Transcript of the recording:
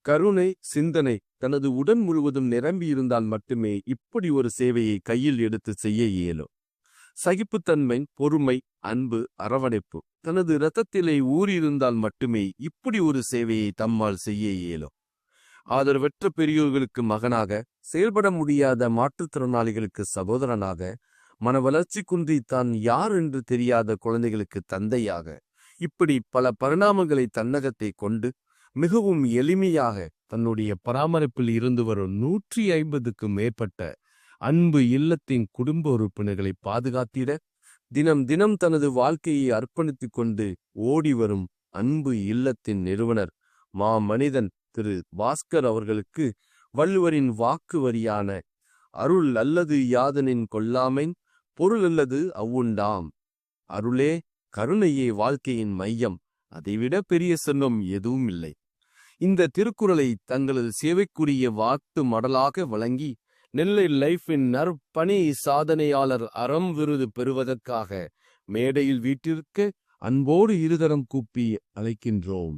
கருணை சிந்தனை தனது உடன் முழுவதும் நிரம்பியிருந்தால் மட்டுமே இப்படி ஒரு சேவையை கையில் எடுத்து செய்ய இயலும். சகிப்புத்தன்மை, பொறுமை, அன்பு, அரவணைப்பு தனது இரத்தத்திலே ஊறியிருந்தால் மட்டுமே இப்படி ஒரு சேவையை தம்மால் செய்ய இயலும். ஆதரவற்ற பெரியோர்களுக்கு மகனாக, செயல்பட முடியாத மாற்றுத்திறனாளிகளுக்கு சகோதரனாக, மன வளர்ச்சி குன்றி தான் யார் என்று தெரியாத குழந்தைகளுக்கு தந்தையாக, இப்படி பல பரிணாமங்களை தன்னகத்தை கொண்டு மிகவும் எளிமையாக தன்னுடைய பராமரிப்பில் இருந்து வரும் 150க்கும் மேற்பட்ட அன்பு இல்லத்தின் குடும்ப உறுப்பினர்களை பாதுகாத்திட தினம் தினம் தனது வாழ்க்கையை அர்ப்பணித்துக் கொண்டு ஓடி வரும் அன்பு இல்லத்தின் நிறுவனர் மனிதன் திரு பாஸ்கர் அவர்களுக்கு வள்ளுவரின் வாக்கு வரியான அருள் அல்லது யாதனின் கொல்லாமைன் பொருள் அல்லது அவ்வுண்டாம். அருளே கருணையே வாழ்க்கையின் மையம், அதைவிட பெரிய செல்வம் எதுவும் இல்லை. இந்த திருக்குறளை தங்களது சேவைக்குரிய வாக்கு மடலாக வழங்கி நெல்லை லைஃபின் நற்பணி சாதனையாளர் அறம் விருது பெறுவதற்காக மேடையில் வீட்டிற்கு அன்போடு இருதரம் கூப்பி அழைக்கின்றோம்.